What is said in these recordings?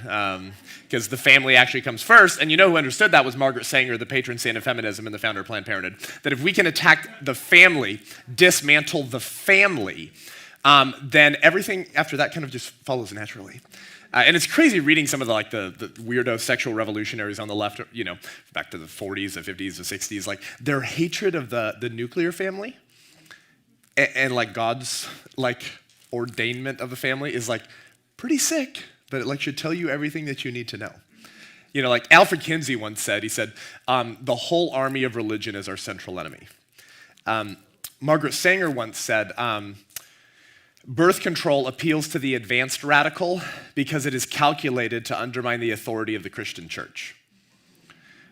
because the family actually comes first. And you know who understood that was Margaret Sanger, the patron saint of feminism and the founder of Planned Parenthood. That if we can attack the family, dismantle the family, then everything after that kind of just follows naturally. And it's crazy reading some of the weirdo sexual revolutionaries on the left, back to the 40s, the 50s, the 60s, like their hatred of the nuclear family and like God's like ordainment of the family is like pretty sick, but it like should tell you everything that you need to know. Like Alfred Kinsey once said, he said, the whole army of religion is our central enemy. Margaret Sanger once said, birth control appeals to the advanced radical because it is calculated to undermine the authority of the Christian church.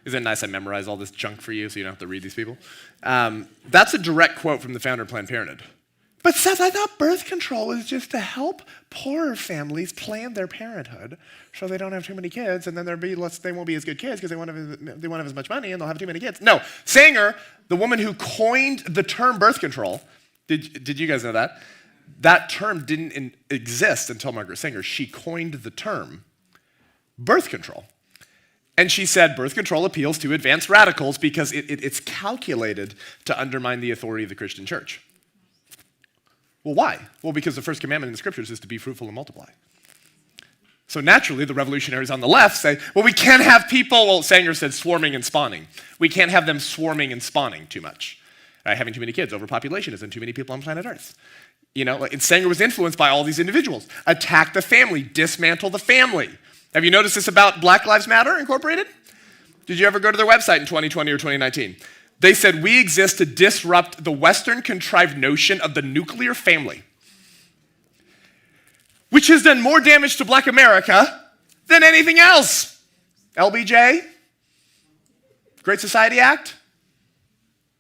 Isn't it nice I memorize all this junk for you so you don't have to read these people? That's a direct quote from the founder of Planned Parenthood. But Seth, I thought birth control was just to help poorer families plan their parenthood so they don't have too many kids and then they won't be as good kids because they won't have as much money and they'll have too many kids. No, Sanger, the woman who coined the term birth control, did you guys know that? That term didn't exist until Margaret Sanger. She coined the term birth control. And she said birth control appeals to advanced radicals because it's calculated to undermine the authority of the Christian church. Well, why? Well, because the first commandment in the scriptures is to be fruitful and multiply. So naturally, the revolutionaries on the left say, well, we can't have people, well, Sanger said swarming and spawning. We can't have them swarming and spawning too much. Having too many kids, overpopulation isn't too many people on planet Earth. And Sanger was influenced by all these individuals. Attack the family, dismantle the family. Have you noticed this about Black Lives Matter Incorporated? Did you ever go to their website in 2020 or 2019? They said, we exist to disrupt the Western contrived notion of the nuclear family, which has done more damage to Black America than anything else. LBJ, Great Society Act,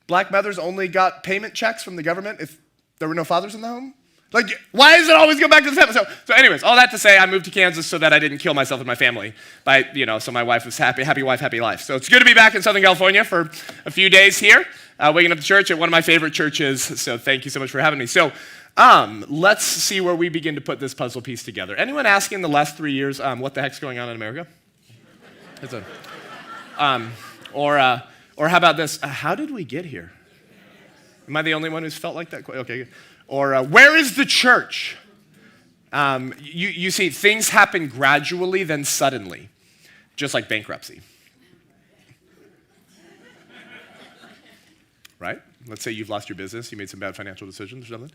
Black mothers only got payment checks from the government if there were no fathers in the home. Like, why does it always go back to the family? So anyways, all that to say, I moved to Kansas so that I didn't kill myself and my family. So my wife was happy wife, happy life. So it's good to be back in Southern California for a few days here, waking up to church at one of my favorite churches. So thank you so much for having me. So let's see where we begin to put this puzzle piece together. Anyone asking in the last 3 years, what the heck's going on in America? Or how about this? How did we get here? Am I the only one who's felt like that? Okay. Or where is the church? You see, things happen gradually, then suddenly, just like bankruptcy. Right? Let's say you've lost your business, you made some bad financial decisions or something.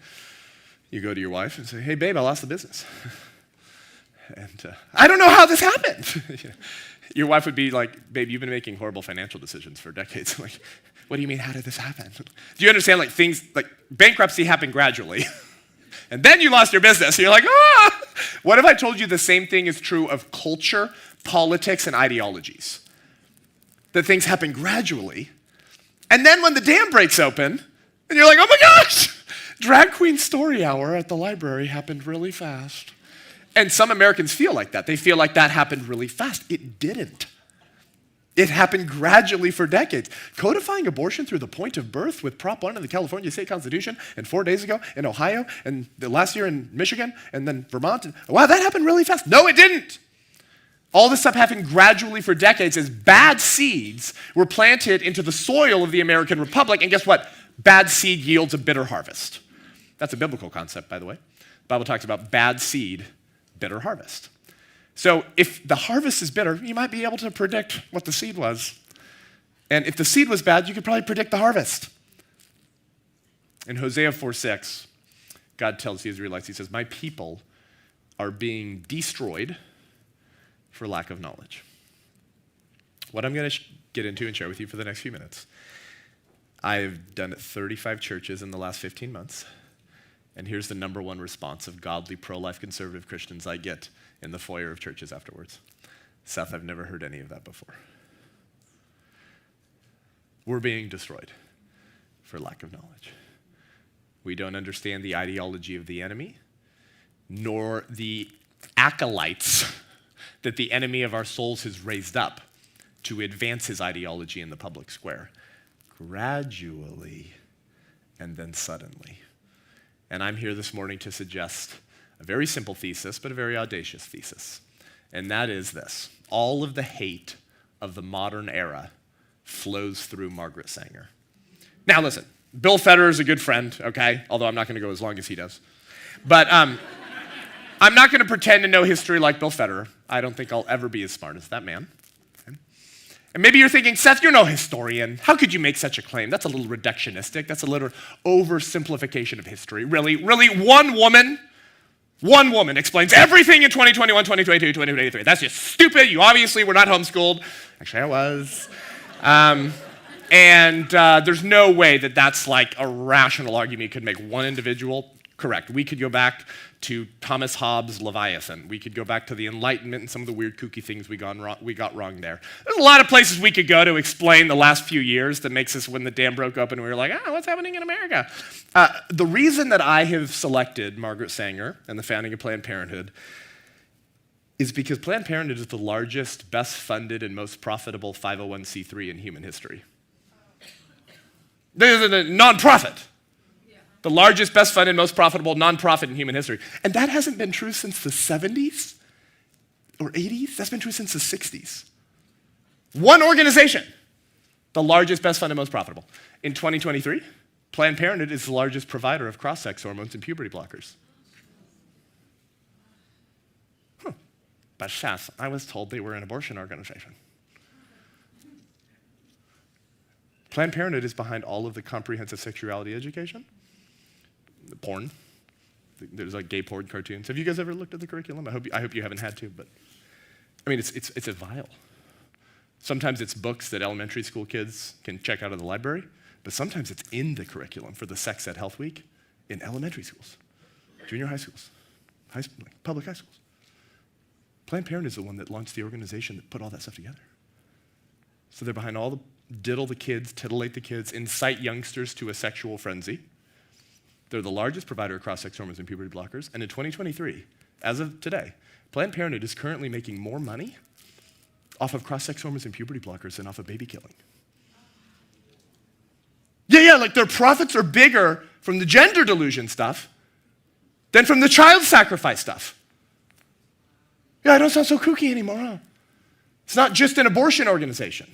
You go to your wife and say, hey, babe, I lost the business. And I don't know how this happened. Your wife would be like, babe, you've been making horrible financial decisions for decades. Like, what do you mean, how did this happen? Do you understand, like, things, like, bankruptcy happened gradually. And then you lost your business. And you're like, What if I told you the same thing is true of culture, politics, and ideologies? That things happen gradually. And then when the dam breaks open, and you're like, oh my gosh, drag queen story hour at the library happened really fast. And some Americans feel like that. They feel like that happened really fast. It didn't. It happened gradually for decades. Codifying abortion through the point of birth with Prop 1 of the California State Constitution, and 4 days ago in Ohio, and the last year in Michigan, and then Vermont. Wow, that happened really fast. No, it didn't. All this stuff happened gradually for decades as bad seeds were planted into the soil of the American Republic, and guess what? Bad seed yields a bitter harvest. That's a biblical concept, by the way. The Bible talks about bad seed, bitter harvest. So if the harvest is bitter, you might be able to predict what the seed was. And if the seed was bad, you could probably predict the harvest. In Hosea 4:6, God tells the Israelites, he says, my people are being destroyed for lack of knowledge. What I'm going to get into and share with you for the next few minutes. I've done 35 churches in the last 15 months. And here's the number one response of godly, pro-life, conservative Christians I get in the foyer of churches afterwards. Seth, I've never heard any of that before. We're being destroyed for lack of knowledge. We don't understand the ideology of the enemy, nor the acolytes that the enemy of our souls has raised up to advance his ideology in the public square. Gradually, and then suddenly. And I'm here this morning to suggest a very simple thesis, but a very audacious thesis. and that is this. All of the hate of the modern era flows through Margaret Sanger. Now listen, Bill Federer is a good friend, okay? Although I'm not going to go as long as he does. But I'm not going to pretend to know history like Bill Federer. I don't think I'll ever be as smart as that man. Okay? And maybe you're thinking, Seth, you're no historian. How could you make such a claim? That's a little reductionistic. That's a little oversimplification of history. Really, one woman explains everything in 2021, 2022, 2023. That's just stupid. You obviously were not homeschooled. Actually, I was. And there's no way that that's like a rational argument you could make one individual correct. We could go back to Thomas Hobbes' Leviathan. We could go back to the Enlightenment and some of the weird kooky things we got wrong there. There's a lot of places we could go to explain the last few years that makes us when the dam broke open and we were like, what's happening in America? The reason that I have selected Margaret Sanger and the founding of Planned Parenthood is because Planned Parenthood is the largest, best funded, and most profitable 501c3 in human history. This is a nonprofit. The largest, best funded, most profitable nonprofit in human history. And that hasn't been true since the 70s or 80s. That's been true since the 60s. One organization, the largest, best funded, most profitable. In 2023, Planned Parenthood is the largest provider of cross-sex hormones and puberty blockers. But Seth, I was told they were an abortion organization. Planned Parenthood is behind all of the comprehensive sexuality education, the porn. There's like gay porn cartoons. Have you guys ever looked at the curriculum? I hope you haven't had to, but I mean, it's a vile. Sometimes it's books that elementary school kids can check out of the library, but sometimes it's in the curriculum for the Sex Ed Health Week in elementary schools, junior high schools, public high schools. Planned Parenthood is the one that launched the organization that put all that stuff together. So they're behind all the diddle the kids, titillate the kids, incite youngsters to a sexual frenzy. They're the largest provider of cross-sex hormones and puberty blockers. And in 2023, as of today, Planned Parenthood is currently making more money off of cross-sex hormones and puberty blockers than off of baby killing. Yeah, like their profits are bigger from the gender delusion stuff than from the child sacrifice stuff. Yeah, I don't sound so kooky anymore, huh? It's not just an abortion organization.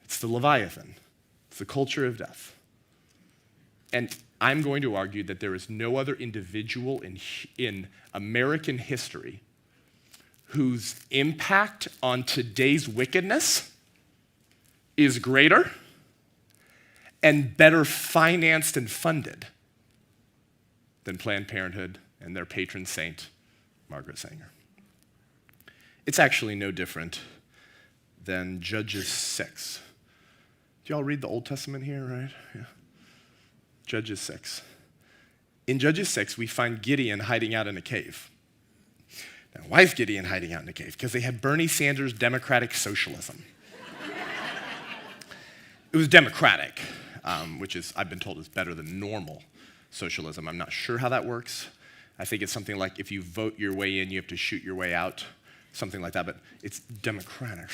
It's the Leviathan. It's the culture of death. And I'm going to argue that there is no other individual in American history whose impact on today's wickedness is greater and better financed and funded than Planned Parenthood and their patron saint, Margaret Sanger. It's actually no different than Judges 6. Do y'all read the Old Testament here, right? Yeah. Judges 6. In Judges 6, we find Gideon hiding out in a cave. Now, why is Gideon hiding out in a cave? Because they had Bernie Sanders' democratic socialism. It was democratic, which is, I've been told, is better than normal socialism. I'm not sure how that works. I think it's something like if you vote your way in, you have to shoot your way out, something like that, but it's democratic.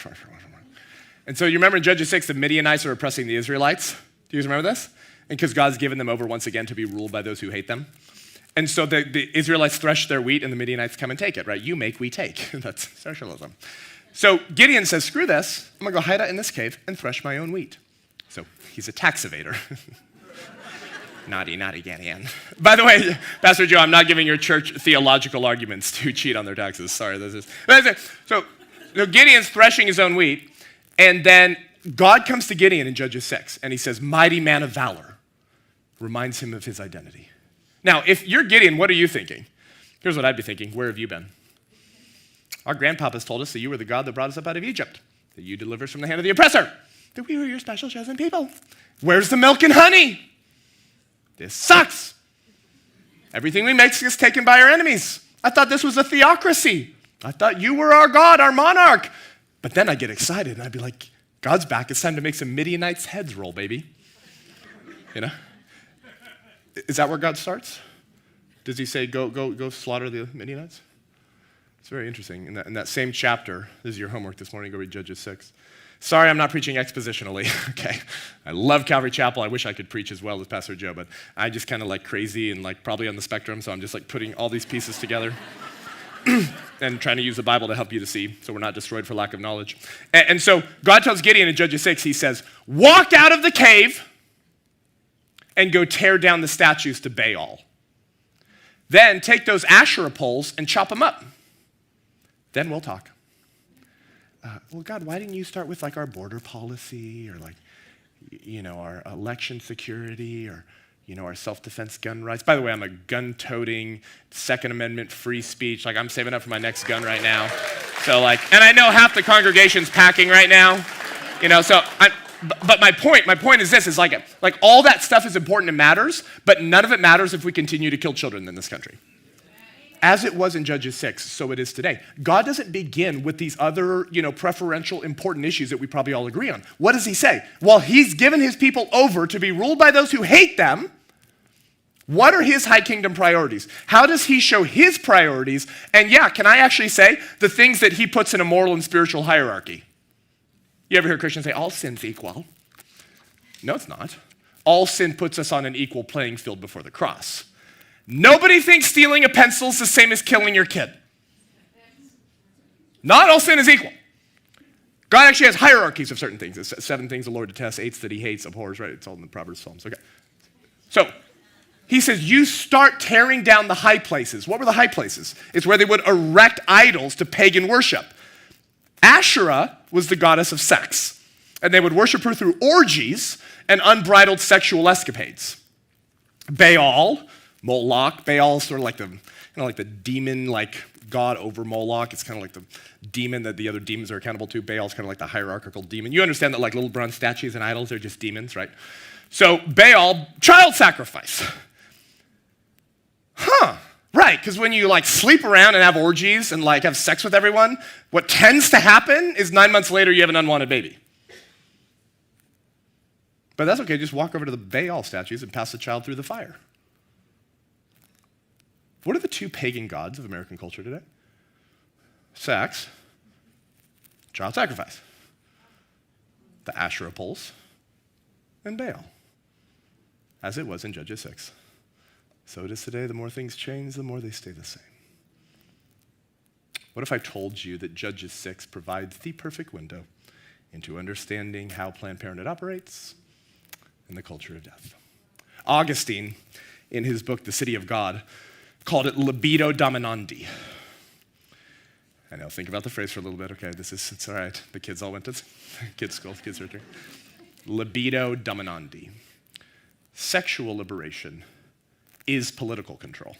And so you remember in Judges 6, the Midianites are oppressing the Israelites. Do you guys remember this? And because God's given them over once again to be ruled by those who hate them. And so the Israelites thresh their wheat and the Midianites come and take it, right? You make, we take. That's socialism. So Gideon says, screw this. I'm going to go hide out in this cave and thresh my own wheat. So he's a tax evader. Naughty Gideon. By the way, Pastor Joe, I'm not giving your church theological arguments to cheat on their taxes. Sorry, So Gideon's threshing his own wheat, and then God comes to Gideon in Judges 6, and he says, mighty man of valor, reminds him of his identity. Now, if you're Gideon, what are you thinking? Here's what I'd be thinking. Where have you been? Our grandpapas told us that you were the God that brought us up out of Egypt, that you delivered us from the hand of the oppressor, that we were your special chosen people. Where's the milk and honey? This sucks. Everything we make is taken by our enemies. I thought this was a theocracy. I thought you were our God, our monarch. But then I get excited and I'd be like, God's back. It's time to make some Midianites' heads roll, baby. You know? Is that where God starts? Does he say, go slaughter the Midianites? It's very interesting. In that same chapter, this is your homework this morning, go read Judges 6. Sorry, I'm not preaching expositionally, okay? I love Calvary Chapel. I wish I could preach as well as Pastor Joe, but I just kind of like crazy and like probably on the spectrum, so I'm just like putting all these pieces together. and trying to use the Bible to help you to see so we're not destroyed for lack of knowledge. And so God tells Gideon in Judges 6, he says, walk out of the cave and go tear down the statues to Baal. Then take those Asherah poles and chop them up. Then we'll talk. Well, God, why didn't you start with like our border policy or like, our election security or, our self-defense gun rights? By the way, I'm a gun-toting, Second Amendment free speech. Like I'm saving up for my next gun right now. So and I know half the congregation's packing right now, but my point is this, is like all that stuff is important and matters, but none of it matters if we continue to kill children in this country. As it was in Judges 6, so it is today. God doesn't begin with these other, preferential important issues that we probably all agree on. What does he say? Well, he's given his people over to be ruled by those who hate them. What are his high kingdom priorities? How does he show his priorities? And can I actually say the things that he puts in a moral and spiritual hierarchy? You ever hear Christians say, all sin's equal? No, it's not. All sin puts us on an equal playing field before the cross. Nobody thinks stealing a pencil is the same as killing your kid. Not all sin is equal. God actually has hierarchies of certain things. It's 7 things the Lord detests, 8 that he hates, abhors, right? It's all in the Proverbs, Psalms. Okay. So he says, you start tearing down the high places. What were the high places? It's where they would erect idols to pagan worship. Asherah was the goddess of sex, and they would worship her through orgies and unbridled sexual escapades. Baal, Moloch, Baal is sort of like the demon, god over Moloch. It's kind of like the demon that the other demons are accountable to. Baal is kind of like the hierarchical demon. You understand that little bronze statues and idols, they're just demons, right? So Baal, child sacrifice. Right, because when you sleep around and have orgies and have sex with everyone, what tends to happen is 9 months later you have an unwanted baby. But that's okay, just walk over to the Baal statues and pass the child through the fire. What are the 2 pagan gods of American culture today? Sex, child sacrifice. The Asherah poles, and Baal. As it was in Judges 6. So it is today. The more things change, the more they stay the same. What if I told you that Judges 6 provides the perfect window into understanding how Planned Parenthood operates and the culture of death? Augustine, in his book, The City of God, called it libido dominandi. I know, think about the phrase for a little bit. Okay, it's all right. The kids all went to kids' school, kids are here. Libido dominandi. Sexual liberation is political control.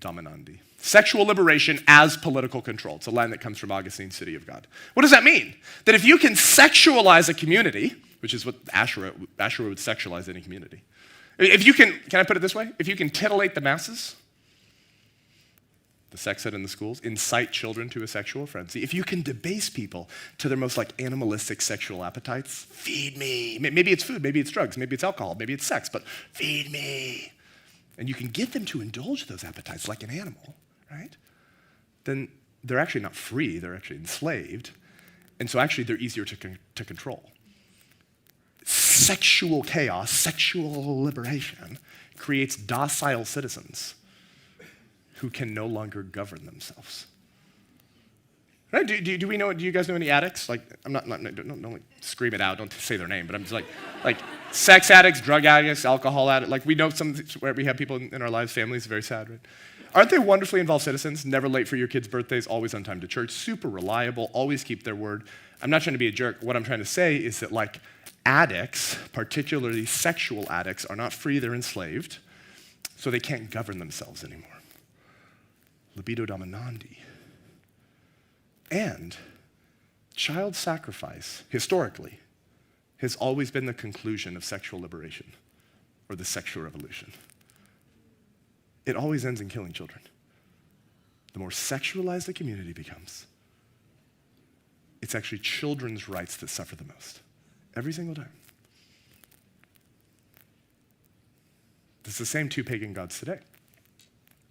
Dominandi. Sexual liberation as political control. It's a line that comes from Augustine's City of God. What does that mean? That if you can sexualize a community, which is what Asherah would sexualize any community. If you can I put it this way? If you can titillate the masses, the sex ed in the schools, incite children to a sexual frenzy, if you can debase people to their most animalistic sexual appetites, feed me. Maybe it's food, maybe it's drugs, maybe it's alcohol, maybe it's sex, but feed me. And you can get them to indulge those appetites like an animal, right? Then they're actually not free, they're actually enslaved. And so actually they're easier to control. Sexual chaos, sexual liberation creates docile citizens who can no longer govern themselves. Right? Do we know? Do you guys know any addicts? Don't scream it out. Don't say their name. But I'm just like sex addicts, drug addicts, alcohol addicts. We know some where we have people in our lives, families. Very sad, right? Aren't they wonderfully involved citizens? Never late for your kids' birthdays, always on time to church, super reliable, always keep their word. I'm not trying to be a jerk. What I'm trying to say is that addicts, particularly sexual addicts, are not free, they're enslaved, so they can't govern themselves anymore. Libido dominandi. And child sacrifice, historically, has always been the conclusion of sexual liberation or the sexual revolution. It always ends in killing children. The more sexualized the community becomes, it's actually children's rights that suffer the most. Every single time. It's the same 2 pagan gods today.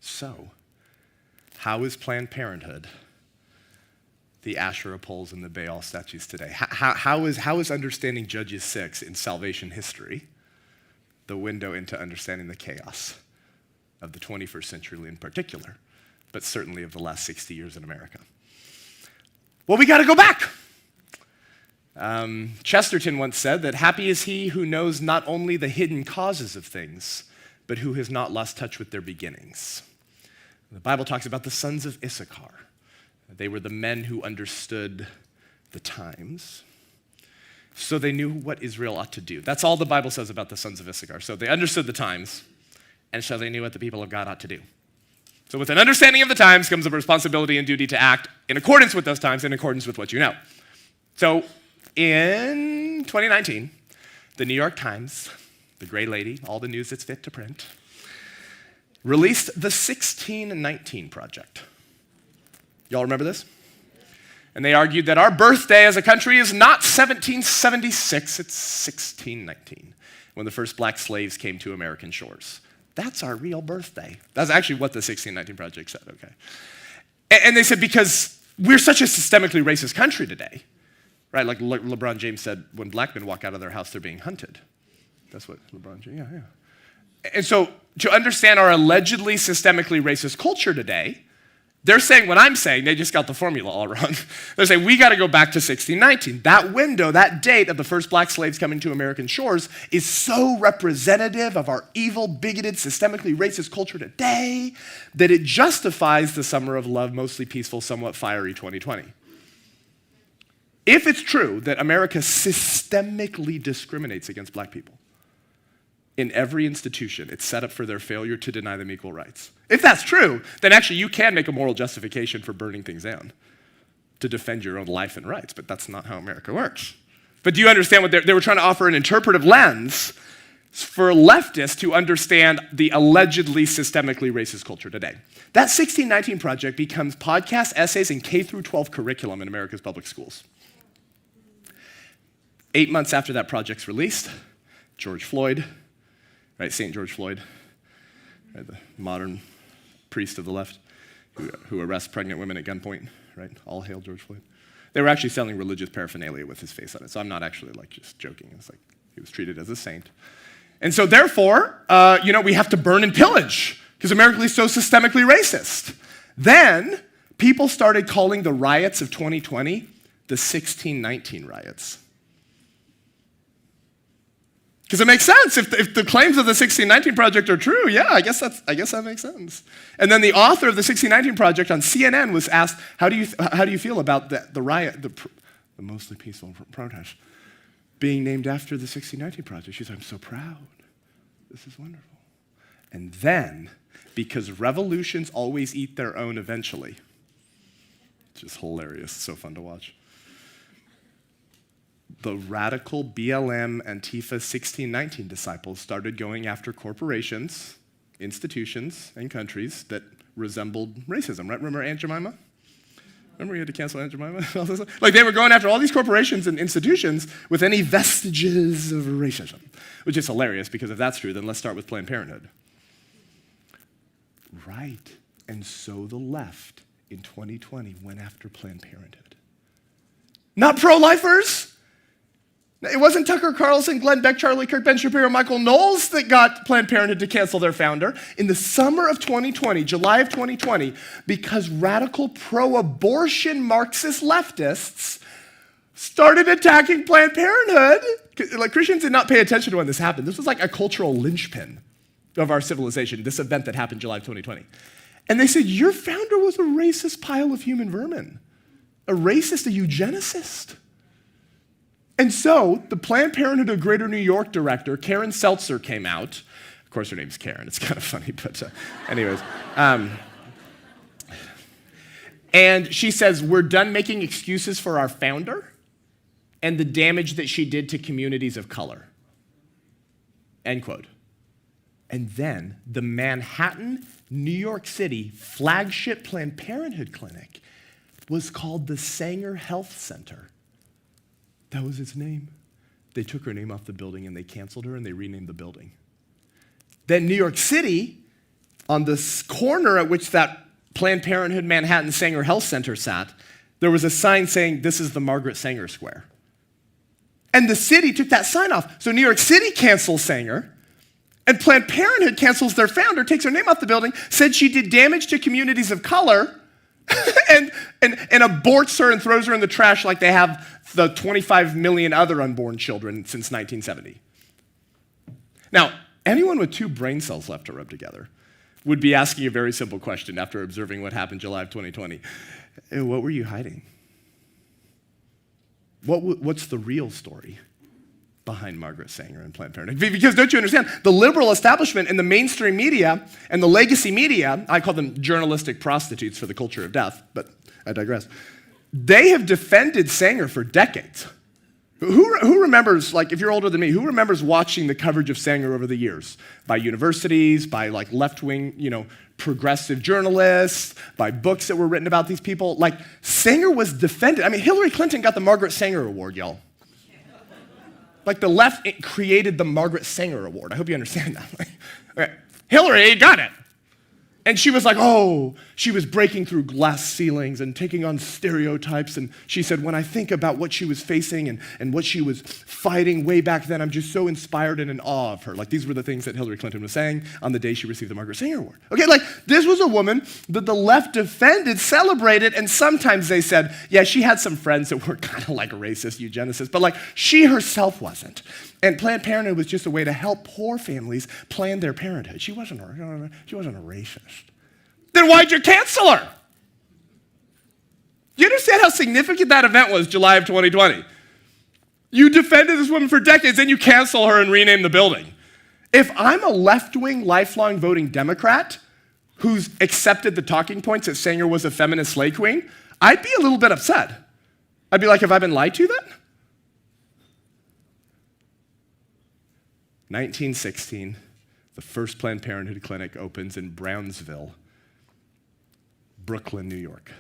So, how is Planned Parenthood the Asherah poles and the Baal statues today? How is understanding Judges 6 in salvation history the window into understanding the chaos of the 21st century, in particular, but certainly of the last 60 years in America. Well, we got to go back. Chesterton once said that happy is he who knows not only the hidden causes of things, but who has not lost touch with their beginnings. The Bible talks about the sons of Issachar. They were the men who understood the times, so they knew what Israel ought to do. That's all the Bible says about the sons of Issachar. So they understood the times, and so they knew what the people of God ought to do. So with an understanding of the times comes a responsibility and duty to act in accordance with those times, in accordance with what you know. So in 2019, the New York Times, the gray lady, all the news that's fit to print, released the 1619 Project. Y'all remember this? And they argued that our birthday as a country is not 1776, it's 1619, when the first black slaves came to American shores. That's our real birthday. That's actually what the 1619 Project said, okay? And they said because we're such a systemically racist country today, right? Like LeBron James said, when black men walk out of their house, they're being hunted. That's what LeBron James, yeah. And so to understand our allegedly systemically racist culture today, they're saying what I'm saying, they just got the formula all wrong. They're saying we got to go back to 1619. That window, that date of the first black slaves coming to American shores is so representative of our evil, bigoted, systemically racist culture today that it justifies the summer of love, mostly peaceful, somewhat fiery 2020. If it's true that America systemically discriminates against black people, in every institution, it's set up for their failure to deny them equal rights. If that's true, then actually you can make a moral justification for burning things down to defend your own life and rights, but that's not how America works. But do you understand what they were trying to offer an interpretive lens for leftists to understand the allegedly systemically racist culture today? That 1619 Project becomes podcasts, essays, and K-12 curriculum in America's public schools. 8 months after that project's released, George Floyd, right, St. George Floyd, right, the modern priest of the left who arrests pregnant women at gunpoint, right? All hail George Floyd. They were actually selling religious paraphernalia with his face on it, so I'm not actually just joking. It's like he was treated as a saint. And so therefore, we have to burn and pillage because America is so systemically racist. Then people started calling the riots of 2020 the 1619 riots. Because it makes sense. If the claims of the 1619 Project are true, yeah, I guess that makes sense. And then the author of the 1619 Project on CNN was asked, how do you feel about the riot, the mostly peaceful protest, being named after the 1619 Project? She's like, I'm so proud. This is wonderful. And then, because revolutions always eat their own eventually, which is hilarious, so fun to watch, the radical BLM Antifa 1619 disciples started going after corporations, institutions, and countries that resembled racism, right? Remember Aunt Jemima? Remember you had to cancel Aunt Jemima? Like they were going after all these corporations and institutions with any vestiges of racism, which is hilarious because if that's true, then let's start with Planned Parenthood. Right, and so the left in 2020 went after Planned Parenthood. Not pro-lifers. It wasn't Tucker Carlson, Glenn Beck, Charlie Kirk, Ben Shapiro, Michael Knowles that got Planned Parenthood to cancel their founder. In the summer of 2020, July of 2020, because radical pro-abortion Marxist leftists started attacking Planned Parenthood. Like Christians did not pay attention to when this happened. This was like a cultural linchpin of our civilization, this event that happened July of 2020. And they said, your founder was a racist pile of human vermin, a racist, a eugenicist. And so the Planned Parenthood of Greater New York director, Karen Seltzer, came out. Of course, her name's Karen. It's kind of funny, but anyways. And she says, we're done making excuses for our founder and the damage that she did to communities of color. End quote. And then the Manhattan, New York City flagship Planned Parenthood clinic was called the Sanger Health Center. That was its name. They took her name off the building and they canceled her and they renamed the building. Then New York City, on the corner at which that Planned Parenthood Manhattan Sanger Health Center sat, there was a sign saying, this is the Margaret Sanger Square. And the city took that sign off. So New York City canceled Sanger, And Planned Parenthood cancels their founder, takes her name off the building, said she did damage to communities of color, and aborts her and throws her in the trash like they have the 25 million other unborn children since 1970. Now, anyone with 2 brain cells left to rub together would be asking a very simple question after observing what happened July of 2020. What were you hiding? What's the real story behind Margaret Sanger and Planned Parenthood? Because don't you understand, the liberal establishment and the mainstream media and the legacy media, I call them journalistic prostitutes for the culture of death, but I digress. They have defended Sanger for decades. Who remembers, like if you're older than me, who remembers watching the coverage of Sanger over the years? By universities, by like left-wing, progressive journalists, by books that were written about these people. Like Sanger was defended. I mean, Hillary Clinton got the Margaret Sanger Award, y'all. Like the left created the Margaret Sanger Award. I hope you understand that. Okay. Hillary got it. And she was like, she was breaking through glass ceilings and taking on stereotypes. And she said, when I think about what she was facing and what she was fighting way back then, I'm just so inspired and in awe of her. Like these were the things that Hillary Clinton was saying on the day she received the Margaret Sanger Award. Okay, like this was a woman that the left defended, celebrated, and sometimes they said, yeah, she had some friends that were kind of like racist eugenicists, but like she herself wasn't. And Planned Parenthood was just a way to help poor families plan their parenthood. She wasn't a racist. Then why'd you cancel her? You understand how significant that event was, July of 2020? You defended this woman for decades, then you cancel her and rename the building. If I'm a left-wing, lifelong voting Democrat who's accepted the talking points that Sanger was a feminist slay queen, I'd be a little bit upset. I'd be like, have I been lied to then? 1916, the first Planned Parenthood clinic opens in Brownsville, Brooklyn, New York,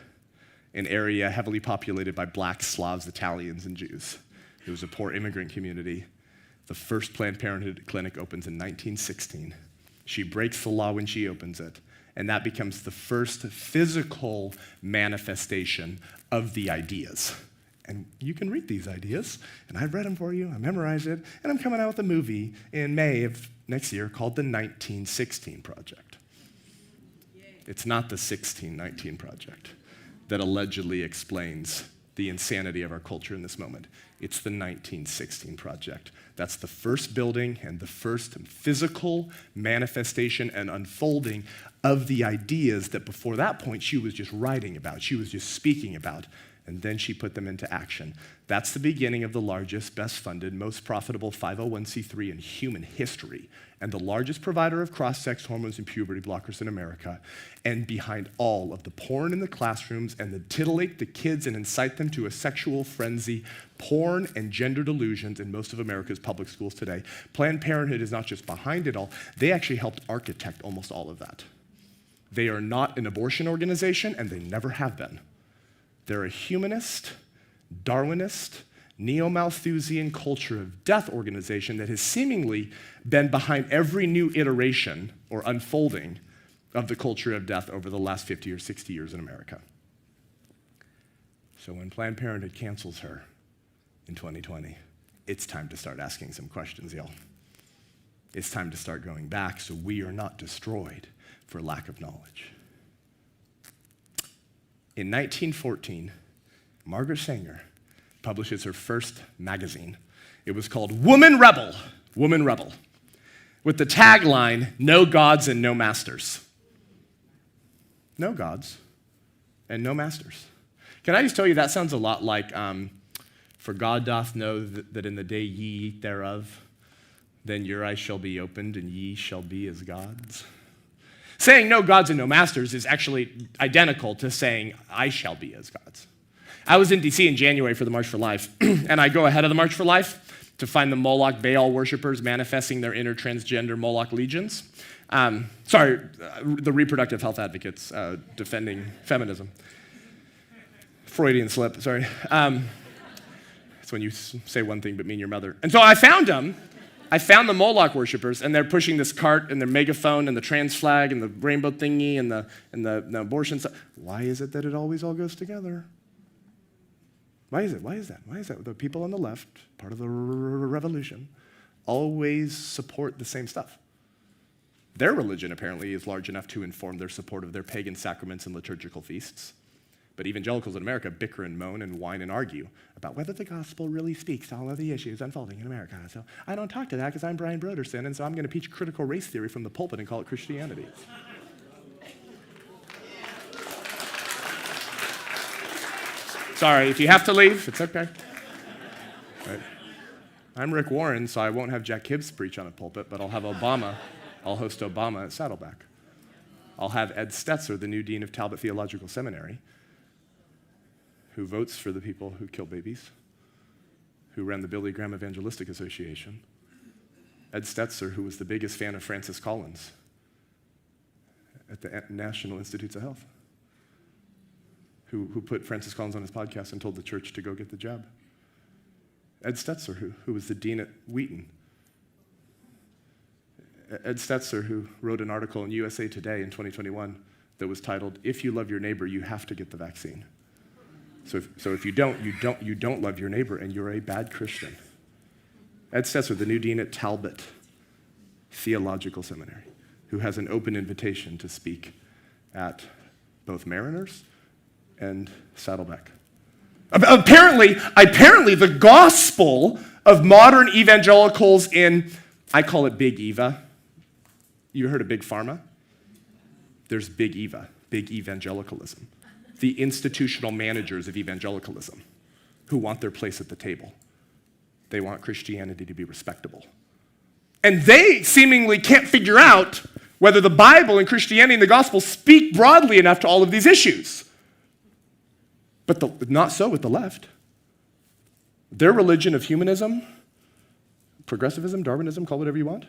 an area heavily populated by blacks, Slavs, Italians, and Jews. It was a poor immigrant community. The first Planned Parenthood clinic opens in 1916. She breaks the law when she opens it, and that becomes the first physical manifestation of the ideas. And you can read these ideas, and I've read them for you, I memorized it, and I'm coming out with a movie in May of next year called the 1916 Project. It's not the 1619 Project that allegedly explains the insanity of our culture in this moment. It's the 1916 Project. That's the first building and the first physical manifestation and unfolding of the ideas that before that point she was just writing about, she was just speaking about, and then she put them into action. That's the beginning of the largest, best-funded, most profitable 501c3 in human history, and the largest provider of cross-sex hormones and puberty blockers in America, and behind all of the porn in the classrooms and the titillate the kids and incite them to a sexual frenzy, porn and gender delusions in most of America's public schools today. Planned Parenthood is not just behind it all, they actually helped architect almost all of that. They are not an abortion organization, and they never have been. They're a humanist, Darwinist, neo-Malthusian culture of death organization that has seemingly been behind every new iteration or unfolding of the culture of death over the last 50 or 60 years in America. So when Planned Parenthood cancels her in 2020, it's time to start asking some questions, y'all. It's time to start going back so we are not destroyed for lack of knowledge. In 1914, Margaret Sanger publishes her first magazine. It was called Woman Rebel, with the tagline, "No gods and no masters." No gods and no masters. Can I just tell you, that sounds a lot like, for God doth know that in the day ye eat thereof, then your eyes shall be opened and ye shall be as gods. Saying no gods and no masters is actually identical to saying I shall be as gods. I was in DC in January for the March for Life, and I go ahead of the March for Life to find the Moloch Baal worshipers manifesting their inner transgender Moloch legions. The reproductive health advocates defending feminism. Freudian slip, sorry. It's when you say one thing but mean your mother. And so I found them. I found the Moloch worshipers, and they're pushing this cart and their megaphone and the trans flag and the rainbow thingy and the abortion stuff. Why is it that it always all goes together? Why is it? Why is that? The people on the left, part of the revolution, always support the same stuff. Their religion apparently is large enough to inform their support of their pagan sacraments and liturgical feasts. But evangelicals in America bicker and moan and whine and argue about whether the gospel really speaks to all of the issues unfolding in America. So I don't talk to that because I'm Brian Broderson, and so I'm going to teach critical race theory from the pulpit and call it Christianity. Sorry, if you have to leave, it's okay. Right. I'm Rick Warren, so I won't have Jack Hibbs preach on a pulpit, but I'll have Obama. I'll host Obama at Saddleback. I'll have Ed Stetzer, the new dean of Talbot Theological Seminary, who votes for the people who kill babies, who ran the Billy Graham Evangelistic Association. Ed Stetzer, who was the biggest fan of Francis Collins at the National Institutes of Health, who put Francis Collins on his podcast and told the church to go get the jab. Ed Stetzer, who was the dean at Wheaton. Ed Stetzer, who wrote an article in USA Today in 2021 that was titled, "If you love your neighbor, you have to get the vaccine." So if you don't love your neighbor, and you're a bad Christian. Ed Stetzer, the new dean at Talbot Theological Seminary, who has an open invitation to speak at both Mariners and Saddleback. Apparently, the gospel of modern evangelicals in, I call it Big Eva. You heard of Big Pharma? There's Big Eva, big evangelicalism. The institutional managers of evangelicalism who want their place at the table. They want Christianity to be respectable. And they seemingly can't figure out whether the Bible and Christianity and the gospel speak broadly enough to all of these issues. But not so with the left. Their religion of humanism, progressivism, Darwinism, call it whatever you want,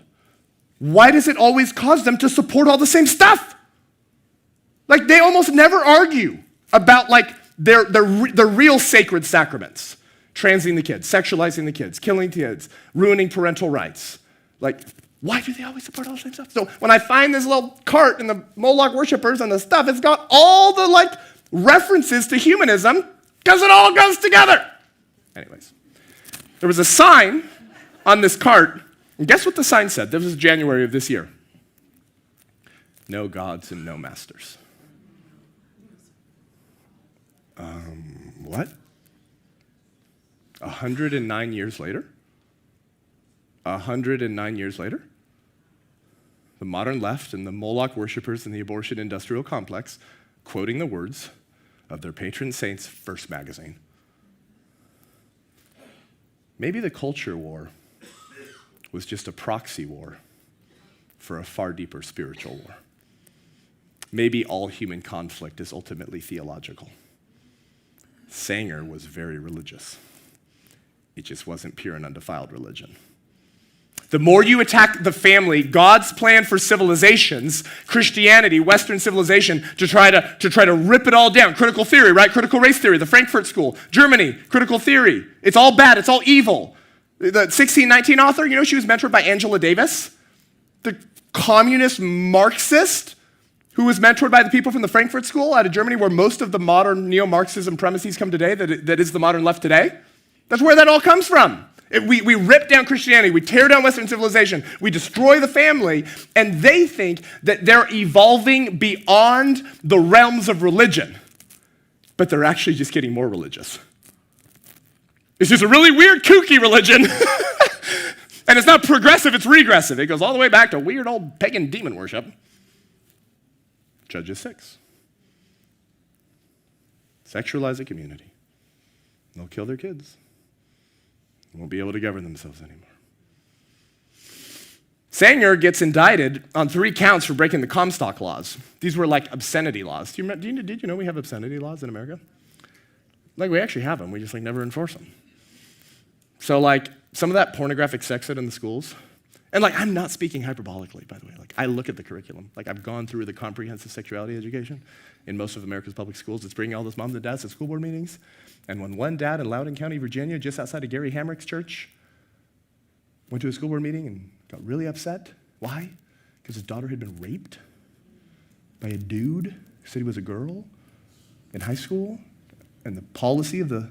why does it always cause them to support all the same stuff? Like, they almost never argue about, like, the real sacred sacraments. Transing the kids, sexualizing the kids, killing kids, ruining parental rights. Like, why do they always support all the same stuff? So when I find this little cart in the Moloch worshipers and the stuff, it's got all the, like, references to humanism because it all goes together. Anyways, there was a sign on this cart, and guess what the sign said? This was January of this year. No gods and no masters. What? 109 years later? 109 years later? The modern left and the Moloch worshipers in the abortion industrial complex quoting the words of their patron saint's first magazine. Maybe the culture war was just a proxy war for a far deeper spiritual war. Maybe all human conflict is ultimately theological. Sanger was very religious. It just wasn't pure and undefiled religion. The more you attack the family, God's plan for civilizations, Christianity, Western civilization, to try to rip it all down. Critical theory, right? Critical race theory, the Frankfurt School, Germany, critical theory. It's all bad, it's all evil. The 1619 author, you know, she was mentored by Angela Davis, the communist Marxist who was mentored by the people from the Frankfurt School out of Germany, where most of the modern neo-Marxism premises come today, that is the modern left today. That's where that all comes from. We rip down Christianity, we tear down Western civilization, we destroy the family, and they think that they're evolving beyond the realms of religion, but they're actually just getting more religious. It's just a really weird, kooky religion, and it's not progressive, it's regressive. It goes all the way back to weird old pagan demon worship. Judges 6. Sexualize a community. They'll kill their kids. Won't be able to govern themselves anymore. Sanger gets indicted on 3 counts for breaking the Comstock laws. These were like obscenity laws. Did you know we have obscenity laws in America? Like, we actually have them. We just like never enforce them. So like some of that pornographic sex ed in the schools, and like I'm not speaking hyperbolically, by the way. Like I look at the curriculum. Like I've gone through the comprehensive sexuality education in most of America's public schools. It's bringing all those moms and dads to school board meetings. And when one dad in Loudoun County, Virginia, just outside of Gary Hamrick's church, went to a school board meeting and got really upset. Why? Because his daughter had been raped by a dude who said he was a girl in high school. And the policy of the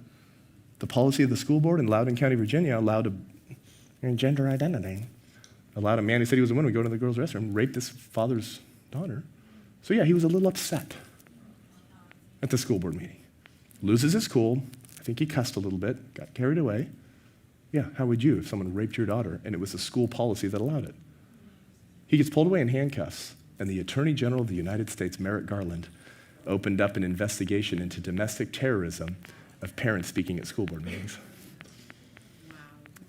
school board in Loudoun County, Virginia allowed a gender identity. allowed a man who said he was a woman to go to the girls' restroom, raped his father's daughter. So yeah, he was a little upset at the school board meeting. Loses his cool. I think he cussed a little bit, got carried away. Yeah, how would you if someone raped your daughter and it was a school policy that allowed it? He gets pulled away in handcuffs, and the Attorney General of the United States, Merrick Garland, opened up an investigation into domestic terrorism of parents speaking at school board meetings.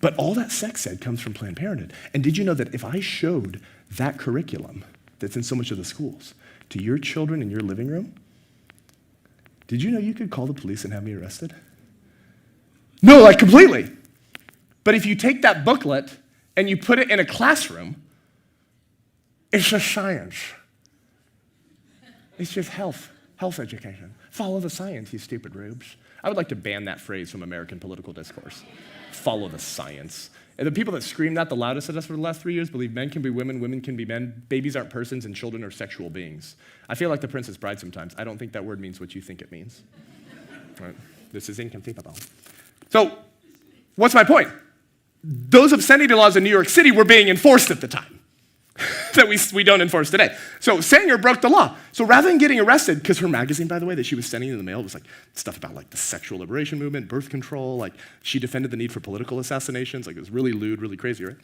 But all that sex ed comes from Planned Parenthood. And did you know that if I showed that curriculum that's in so much of the schools to your children in your living room, did you know you could call the police and have me arrested? No, like completely. But if you take that booklet and you put it in a classroom, it's just science. It's just health education. Follow the science, you stupid rubes. I would like to ban that phrase from American political discourse. Follow the science. And the people that scream that the loudest at us for the last 3 years believe men can be women, women can be men, babies aren't persons, and children are sexual beings. I feel like the Princess Bride sometimes. I don't think that word means what you think it means. Right? This is inconceivable. So, what's my point? Those obscenity laws in New York City were being enforced at the time that we don't enforce today. So Sanger broke the law. So rather than getting arrested, because her magazine, by the way, that she was sending in the mail was like stuff about like the sexual liberation movement, birth control, like she defended the need for political assassinations, like it was really lewd, really crazy, right?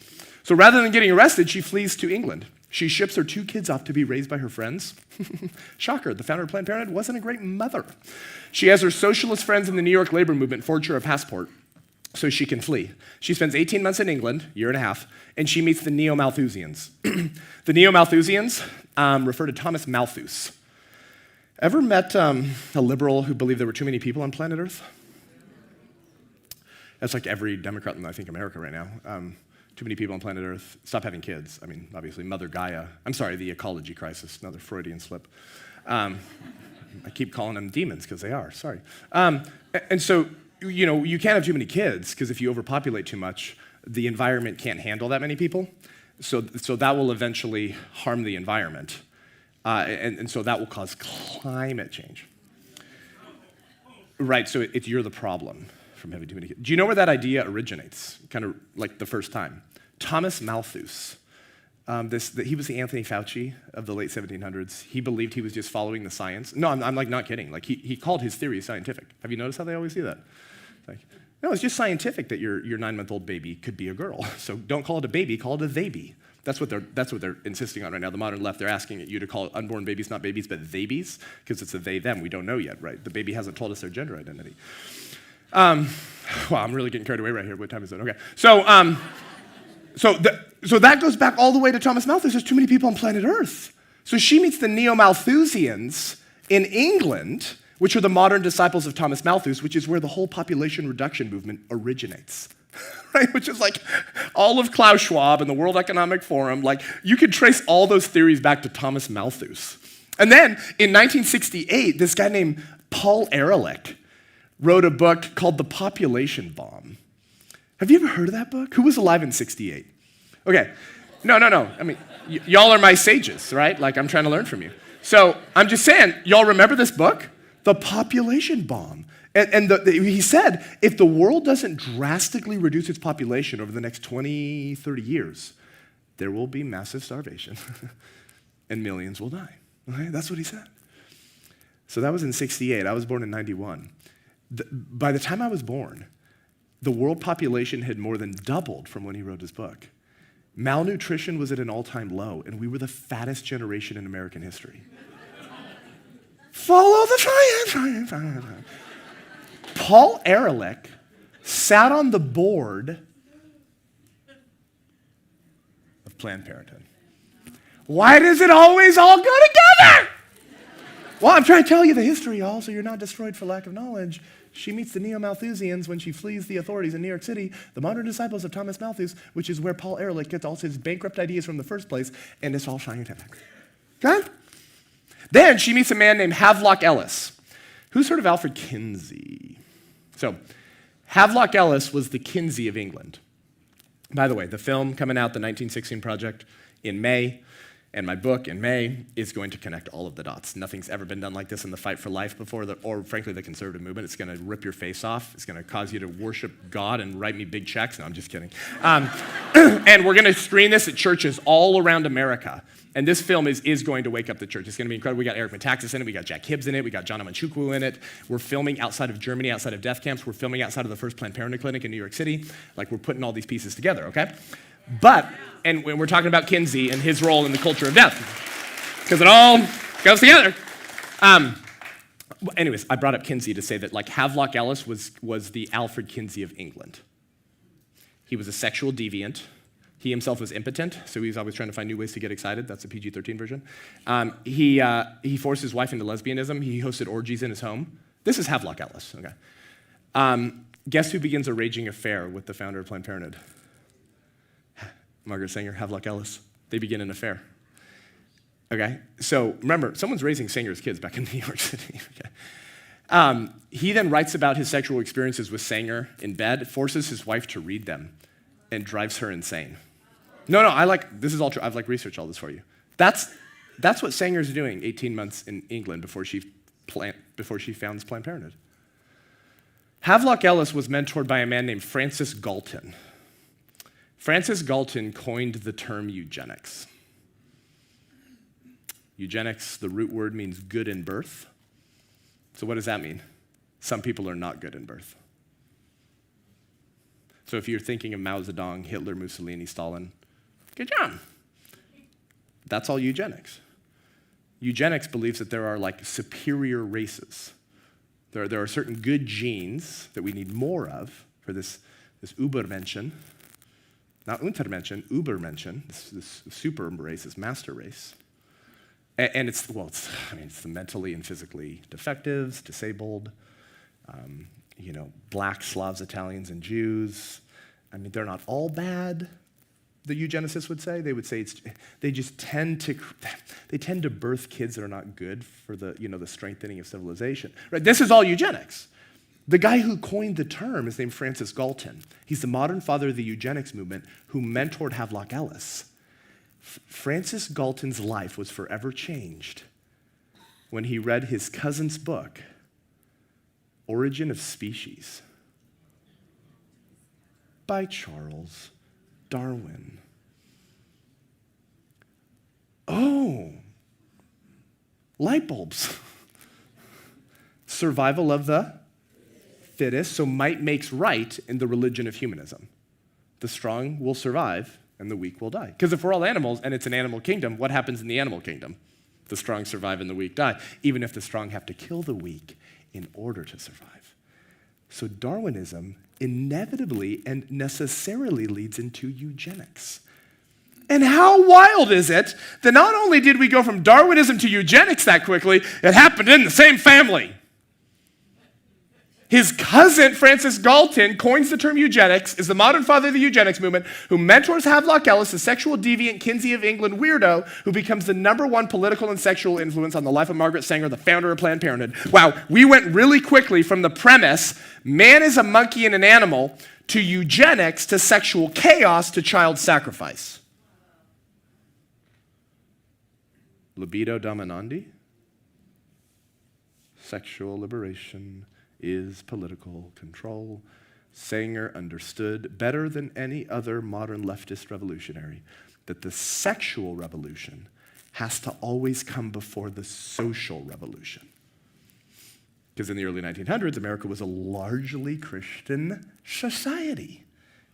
So rather than getting arrested, she flees to England. She ships her 2 kids off to be raised by her friends. Shocker, the founder of Planned Parenthood wasn't a great mother. She has her socialist friends in the New York labor movement forge her a passport so she can flee. She spends 18 months in England, year and a half, and she meets the Neo-Malthusians. The Neo-Malthusians refer to Thomas Malthus. Ever met a liberal who believed there were too many people on planet Earth? That's like every Democrat in, I think, America right now. Too many people on planet Earth. Stop having kids. I mean, obviously, Mother Gaia. I'm sorry, the ecology crisis, another Freudian slip. I keep calling them demons because they are, sorry. And so, you know, you can't have too many kids because if you overpopulate too much, the environment can't handle that many people. So that will eventually harm the environment. And so that will cause climate change. Right, so you're the problem from having too many kids. Do you know where that idea originates? Kind of like the first time. Thomas Malthus. He was the Anthony Fauci of the late 1700s. He believed he was just following the science. No, I'm like not kidding. Like he called his theory scientific. Have you noticed how they always do that? Like, no, it's just scientific that your 9-month-old baby could be a girl. So don't call it a baby, call it a theyby. That's what they're insisting on right now. The modern left, they're asking you to call unborn babies not babies, but theybies, because it's a they, them. We don't know yet, right? The baby hasn't told us their gender identity. Wow, I'm really getting carried away right here. What time is it? Okay. So that goes back all the way to Thomas Malthus. There's too many people on planet Earth. So she meets the Neo-Malthusians in England, which are the modern disciples of Thomas Malthus, which is where the whole population reduction movement originates. Right? Which is like all of Klaus Schwab and the World Economic Forum. Like, you could trace all those theories back to Thomas Malthus. And then in 1968, this guy named Paul Ehrlich wrote a book called The Population Bomb. Have you ever heard of that book? Who was alive in 68? Okay. No. I mean, y'all are my sages, right? Like, I'm trying to learn from you. So I'm just saying, y'all remember this book? The Population Bomb. And he said, if the world doesn't drastically reduce its population over the next 20, 30 years, there will be massive starvation and millions will die. Okay? That's what he said. So that was in 68. I was born in 91. By the time I was born, the world population had more than doubled from when he wrote his book. Malnutrition was at an all-time low, and we were the fattest generation in American history. Follow the science. Paul Ehrlich sat on the board of Planned Parenthood. Why does it always all go together? Well, I'm trying to tell you the history, y'all, so you're not destroyed for lack of knowledge. She meets the Neo-Malthusians when she flees the authorities in New York City, the modern disciples of Thomas Malthus, which is where Paul Ehrlich gets all his bankrupt ideas from the first place, and it's all scientific. Okay? Then she meets a man named Havelock Ellis. Who's heard of Alfred Kinsey? So, Havelock Ellis was the Kinsey of England. By the way, the film coming out, the 1916 Project, in May, And my book in May is going to connect all of the dots. Nothing's ever been done like this in the fight for life before, or frankly, the conservative movement. It's going to rip your face off. It's going to cause you to worship God and write me big checks. No, I'm just kidding. And we're going to screen this at churches all around America. And this film is going to wake up the church. It's going to be incredible. We got Eric Metaxas in it. We got Jack Hibbs in it. We got John Amanchukwu in it. We're filming outside of Germany, outside of death camps. We're filming outside of the first Planned Parenthood clinic in New York City. Like, we're putting all these pieces together, okay? But, and when we're talking about Kinsey and his role in the culture of death, because it all goes together. Anyways, I brought up Kinsey to say that, like, Havelock Ellis was the Alfred Kinsey of England. He was a sexual deviant. He himself was impotent, so he was always trying to find new ways to get excited. That's the PG-13 version. He forced his wife into lesbianism. He hosted orgies in his home. This is Havelock Ellis, okay. Guess who begins a raging affair with the founder of Planned Parenthood? Margaret Sanger, Havelock Ellis. They begin an affair. Okay, so remember, someone's raising Sanger's kids back in New York City. Okay. He then writes about his sexual experiences with Sanger in bed, forces his wife to read them, and drives her insane. No, this is all true. I've researched all this for you. That's what Sanger's doing 18 months in England before she founds Planned Parenthood. Havelock Ellis was mentored by a man named Francis Galton. Francis Galton coined the term eugenics. Eugenics, the root word, means good in birth. So what does that mean? Some people are not good in birth. So if you're thinking of Mao Zedong, Hitler, Mussolini, Stalin, good job. That's all eugenics. Eugenics believes that there are like superior races. There are certain good genes that we need more of for this Übermenschen, not Untermenschen, Übermenschen, this super race, this master race. And it's the mentally and physically defectives, disabled, Black, Slavs, Italians, and Jews. I mean, they're not all bad, the eugenicists would say. They would say they tend to birth kids that are not good for the strengthening of civilization. Right? This is all eugenics. The guy who coined the term is named Francis Galton. He's the modern father of the eugenics movement who mentored Havelock Ellis. Francis Galton's life was forever changed when he read his cousin's book, Origin of Species, by Charles Darwin. Oh, light bulbs. Survival of the fittest, so might makes right in the religion of humanism. The strong will survive and the weak will die. Because if we're all animals and it's an animal kingdom, what happens in the animal kingdom? The strong survive and the weak die, even if the strong have to kill the weak in order to survive. So Darwinism inevitably and necessarily leads into eugenics. And how wild is it that not only did we go from Darwinism to eugenics that quickly, it happened in the same family. His cousin, Francis Galton, coins the term eugenics, is the modern father of the eugenics movement, who mentors Havelock Ellis, a sexual deviant Kinsey of England weirdo, who becomes the #1 political and sexual influence on the life of Margaret Sanger, the founder of Planned Parenthood. Wow, we went really quickly from the premise, man is a monkey and an animal, to eugenics, to sexual chaos, to child sacrifice. Libido dominandi? Sexual liberation is political control. Sanger understood better than any other modern leftist revolutionary that the sexual revolution has to always come before the social revolution. Because in the early 1900s, America was a largely Christian society.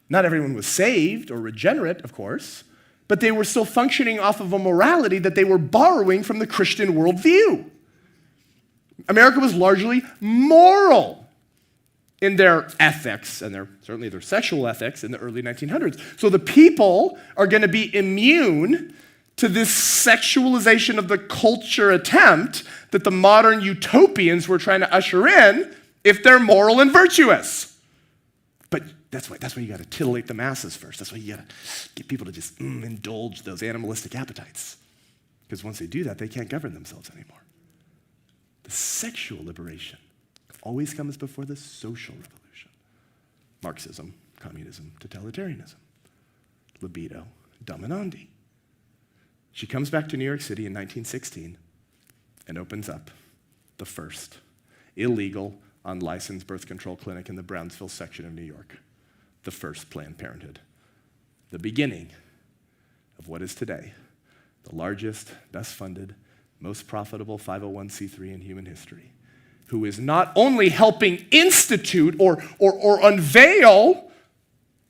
Not everyone was saved or regenerate, of course, but they were still functioning off of a morality that they were borrowing from the Christian worldview. America was largely moral in their ethics, and certainly their sexual ethics in the early 1900s. So the people are going to be immune to this sexualization of the culture attempt that the modern utopians were trying to usher in if they're moral and virtuous. But that's why you got to titillate the masses first. That's why you got to get people to just indulge those animalistic appetites. Because once they do that, they can't govern themselves anymore. The sexual liberation always comes before the social revolution. Marxism, communism, totalitarianism. Libido dominandi. She comes back to New York City in 1916 and opens up the first illegal, unlicensed birth control clinic in the Brownsville section of New York, the first Planned Parenthood, the beginning of what is today the largest, best funded, most profitable 501c3 in human history, who is not only helping institute or unveil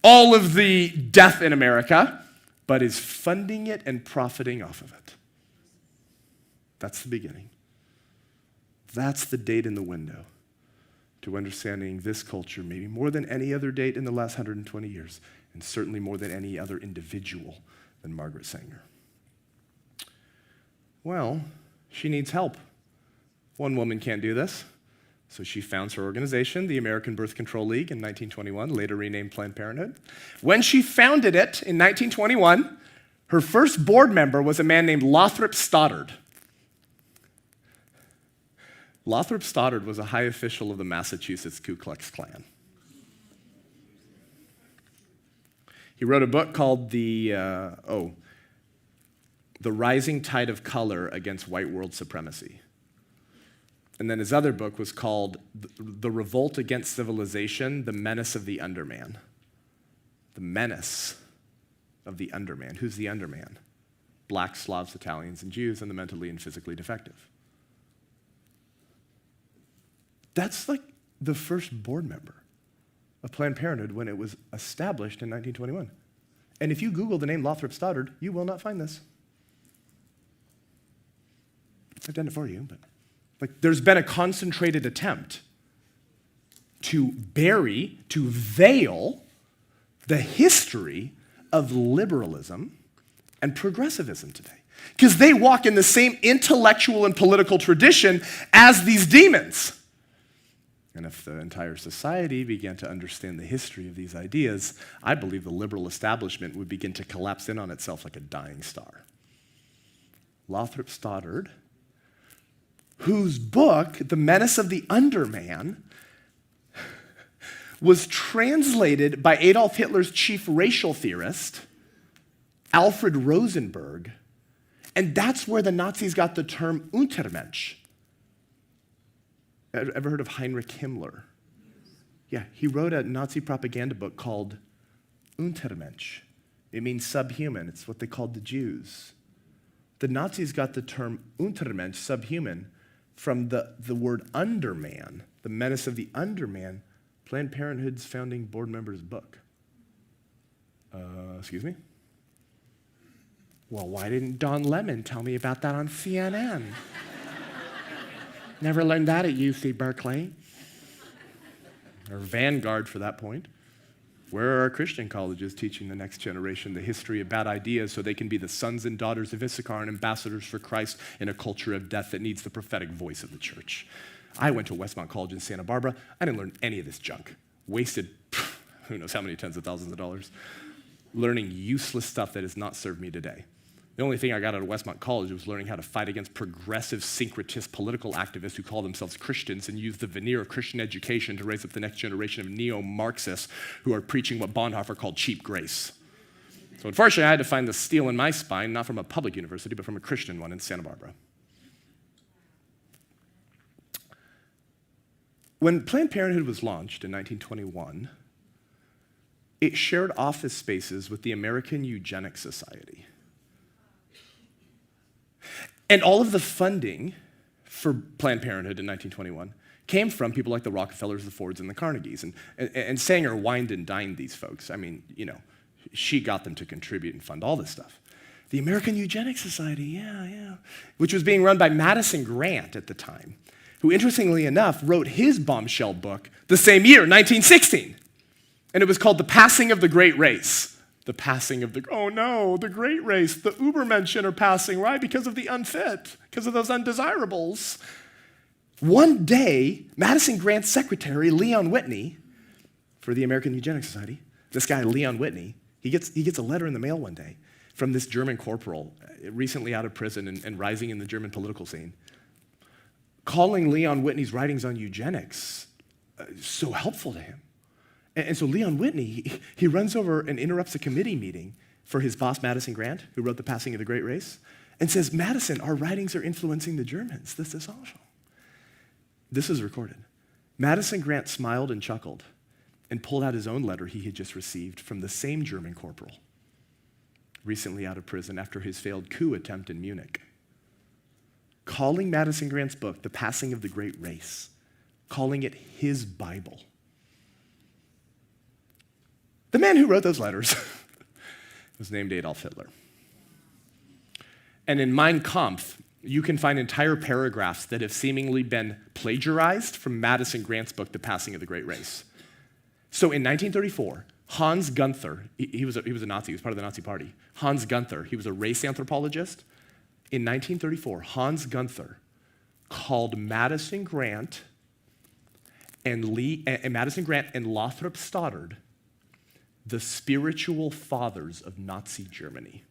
all of the death in America, but is funding it and profiting off of it. That's the beginning. That's the date in the window to understanding this culture, maybe more than any other date in the last 120 years, and certainly more than any other individual than Margaret Sanger. Well, she needs help. One woman can't do this, so she founds her organization, the American Birth Control League, in 1921, later renamed Planned Parenthood. When she founded it in 1921, her first board member was a man named Lothrop Stoddard. Lothrop Stoddard was a high official of the Massachusetts Ku Klux Klan. He wrote a book called The Rising Tide of Color Against White World Supremacy. And then his other book was called The Revolt Against Civilization, The Menace of the Underman. The Menace of the Underman. Who's the underman? Blacks, Slavs, Italians, and Jews, and the mentally and physically defective. That's like the first board member of Planned Parenthood when it was established in 1921. And if you Google the name Lothrop Stoddard, you will not find this. I've done it for you, but there's been a concentrated attempt to bury, to veil the history of liberalism and progressivism today. Because they walk in the same intellectual and political tradition as these demons. And if the entire society began to understand the history of these ideas, I believe the liberal establishment would begin to collapse in on itself like a dying star. Lothrop Stoddard, whose book, The Menace of the Underman, was translated by Adolf Hitler's chief racial theorist, Alfred Rosenberg, and that's where the Nazis got the term Untermensch. Ever heard of Heinrich Himmler? Yeah, he wrote a Nazi propaganda book called Untermensch. It means subhuman. It's what they called the Jews. The Nazis got the term Untermensch, subhuman, from the word underman, the menace of the underman, Planned Parenthood's founding board member's book. Excuse me? Well, why didn't Don Lemon tell me about that on CNN? Never learned that at UC Berkeley. Or Vanguard, for that point. Where are our Christian colleges teaching the next generation the history of bad ideas so they can be the sons and daughters of Issachar and ambassadors for Christ in a culture of death that needs the prophetic voice of the church? I went to Westmont College in Santa Barbara. I didn't learn any of this junk. Wasted who knows how many tens of thousands of dollars learning useless stuff that has not served me today. The only thing I got out of Westmont College was learning how to fight against progressive, syncretist political activists who call themselves Christians and use the veneer of Christian education to raise up the next generation of neo-Marxists who are preaching what Bonhoeffer called cheap grace. So unfortunately, I had to find the steel in my spine, not from a public university, but from a Christian one in Santa Barbara. When Planned Parenthood was launched in 1921, it shared office spaces with the American Eugenics Society. And all of the funding for Planned Parenthood in 1921 came from people like the Rockefellers, the Fords, and the Carnegies. And Sanger wined and dined these folks. I mean, she got them to contribute and fund all this stuff. The American Eugenics Society, which was being run by Madison Grant at the time, who, interestingly enough, wrote his bombshell book the same year, 1916. And it was called The Passing of the Great Race. The passing of the great race. The Ubermenschen are passing, right? Because of the unfit, because of those undesirables. One day, Madison Grant's secretary, Leon Whitney, for the American Eugenics Society, this guy, Leon Whitney, he gets a letter in the mail one day from this German corporal, recently out of prison and rising in the German political scene, calling Leon Whitney's writings on eugenics so helpful to him. And so Leon Whitney, he runs over and interrupts a committee meeting for his boss, Madison Grant, who wrote The Passing of the Great Race, and says, Madison, our writings are influencing the Germans. This is awesome. This is recorded. Madison Grant smiled and chuckled and pulled out his own letter he had just received from the same German corporal, recently out of prison after his failed coup attempt in Munich, calling Madison Grant's book, The Passing of the Great Race, calling it his Bible. The man who wrote those letters was named Adolf Hitler. And in Mein Kampf, you can find entire paragraphs that have seemingly been plagiarized from Madison Grant's book, The Passing of the Great Race. So in 1934, Hans Gunther, he was a Nazi, he was part of the Nazi Party. Hans Gunther, he was a race anthropologist. In 1934, Hans Gunther called Madison Grant and Lothrop Stoddard the spiritual fathers of Nazi Germany.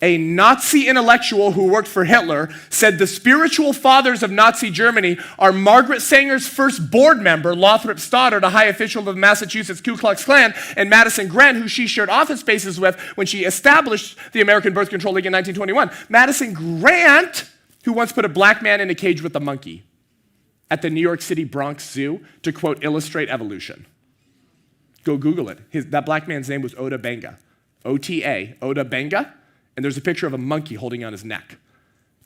A Nazi intellectual who worked for Hitler said the spiritual fathers of Nazi Germany are Margaret Sanger's first board member, Lothrop Stoddard, a high official of the Massachusetts Ku Klux Klan, and Madison Grant, who she shared office spaces with when she established the American Birth Control League in 1921. Madison Grant, who once put a black man in a cage with a monkey at the New York City Bronx Zoo to, quote, illustrate evolution. Go Google it. That black man's name was Oda Benga. O-T-A, Oda Benga. And there's a picture of a monkey holding on his neck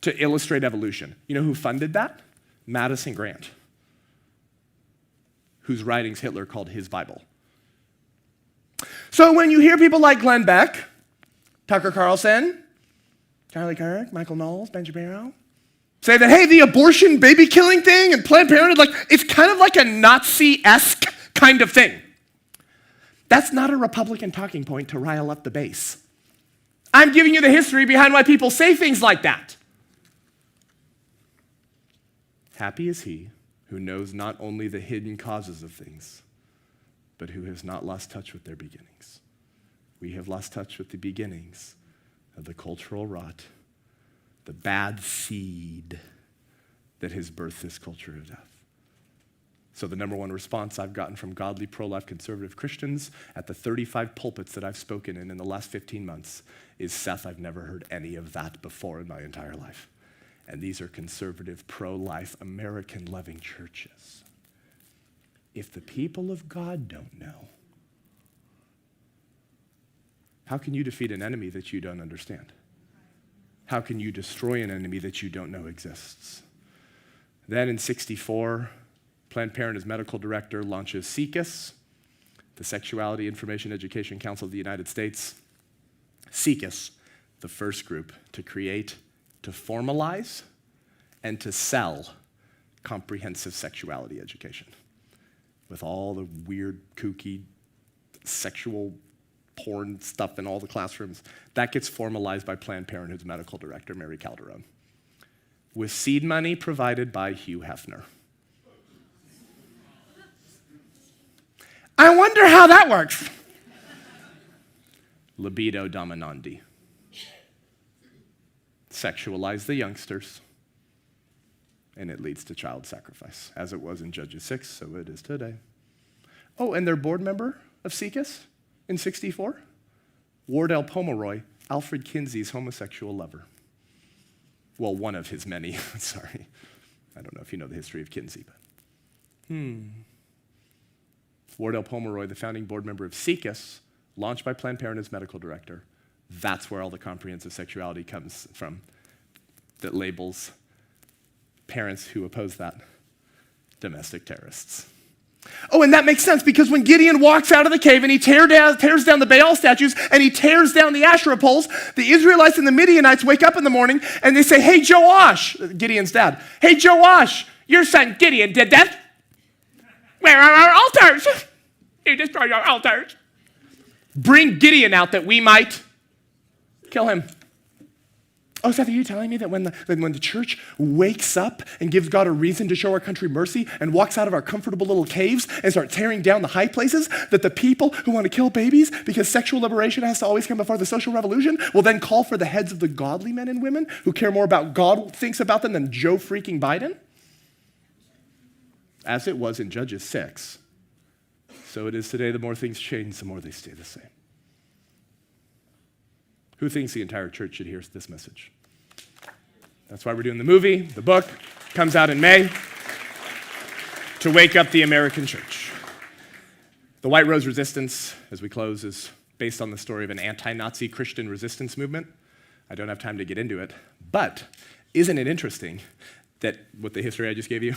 to illustrate evolution. You know who funded that? Madison Grant, whose writings Hitler called his Bible. So when you hear people like Glenn Beck, Tucker Carlson, Charlie Kirk, Michael Knowles, Ben Shapiro, say that, hey, the abortion baby killing thing and Planned Parenthood, it's kind of like a Nazi-esque kind of thing. That's not a Republican talking point to rile up the base. I'm giving you the history behind why people say things like that. Happy is he who knows not only the hidden causes of things, but who has not lost touch with their beginnings. We have lost touch with the beginnings of the cultural rot, the bad seed that has birthed this culture of death. So the number one response I've gotten from godly, pro-life, conservative Christians at the 35 pulpits that I've spoken in the last 15 months is, Seth, I've never heard any of that before in my entire life. And these are conservative, pro-life, American-loving churches. If the people of God don't know, how can you defeat an enemy that you don't understand? How can you destroy an enemy that you don't know exists? Then in 1964, Planned Parenthood's medical director launches SIECUS, the Sexuality Information Education Council of the United States. SIECUS, the first group to create, to formalize, and to sell comprehensive sexuality education with all the weird, kooky, sexual porn stuff in all the classrooms. That gets formalized by Planned Parenthood's medical director, Mary Calderon, with seed money provided by Hugh Hefner. I wonder how that works. Libido dominandi. Sexualize the youngsters, and it leads to child sacrifice, as it was in Judges 6, so it is today. Oh, and their board member of SIECUS in 1964, Wardell Pomeroy, Alfred Kinsey's homosexual lover. Well, one of his many, sorry. I don't know if you know the history of Kinsey, but Wardell Pomeroy, the founding board member of SIECUS, launched by Planned Parenthood's medical director. That's where all the comprehensive sexuality comes from that labels parents who oppose that domestic terrorists. Oh, and that makes sense because when Gideon walks out of the cave and he tears down the Baal statues and he tears down the Asherah poles, the Israelites and the Midianites wake up in the morning and they say, hey, Joash, Gideon's dad, hey, Joash, your son Gideon did that. Where are our altars? You destroyed our altars. Bring Gideon out that we might kill him. Oh, Seth, are you telling me that when the church wakes up and gives God a reason to show our country mercy and walks out of our comfortable little caves and start tearing down the high places, that the people who want to kill babies because sexual liberation has to always come before the social revolution will then call for the heads of the godly men and women who care more about God thinks about them than Joe freaking Biden? As it was in Judges 6, So it is today. The more things change, the more they stay the same. Who thinks the entire church should hear this message? That's why we're doing the movie. The book comes out in May to wake up the American church. The White Rose Resistance, as we close, is based on the story of an anti-Nazi Christian resistance movement. I don't have time to get into it, but isn't it interesting that with the history I just gave you,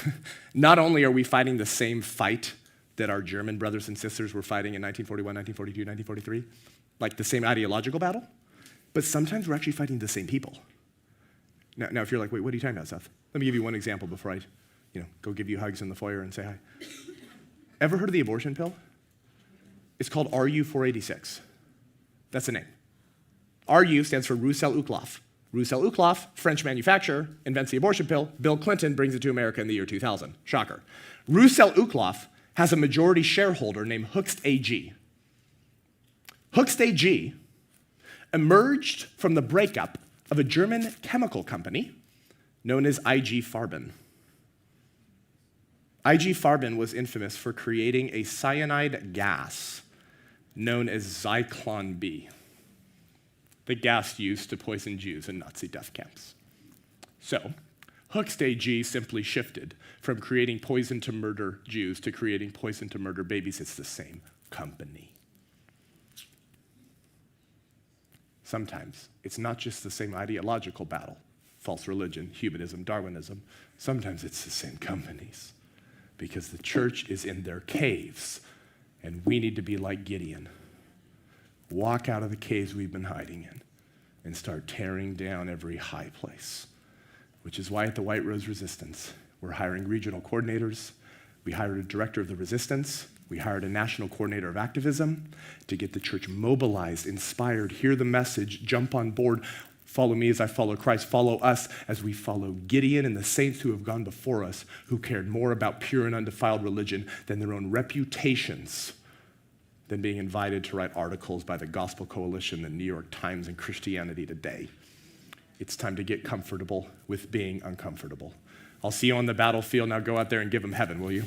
not only are we fighting the same fight that our German brothers and sisters were fighting in 1941, 1942, 1943, like the same ideological battle, but sometimes we're actually fighting the same people. Now, if you're like, wait, what are you talking about, Seth? Let me give you one example before I go give you hugs in the foyer and say hi. Ever heard of the abortion pill? It's called RU486. That's the name. RU stands for Roussel-Uclaf. Roussel-Uclaf, French manufacturer, invents the abortion pill. Bill Clinton brings it to America in the year 2000. Shocker. Roussel-Uclaf has a majority shareholder named Hoechst AG. Hoechst AG emerged from the breakup of a German chemical company known as IG Farben. IG Farben was infamous for creating a cyanide gas known as Zyklon B, the gas used to poison Jews in Nazi death camps. So, Hoechst AG simply shifted from creating poison to murder Jews to creating poison to murder babies. It's the same company. Sometimes it's not just the same ideological battle, false religion, humanism, Darwinism. Sometimes it's the same companies because the church is in their caves and we need to be like Gideon. Walk out of the caves we've been hiding in and start tearing down every high place, which is why at the White Rose Resistance, we're hiring regional coordinators. We hired a director of the resistance. We hired a national coordinator of activism to get the church mobilized, inspired, hear the message, jump on board, follow me as I follow Christ, follow us as we follow Gideon and the saints who have gone before us, who cared more about pure and undefiled religion than their own reputations, than being invited to write articles by the Gospel Coalition, the New York Times, and Christianity Today. It's time to get comfortable with being uncomfortable. I'll see you on the battlefield. Now go out there and give them heaven, will you?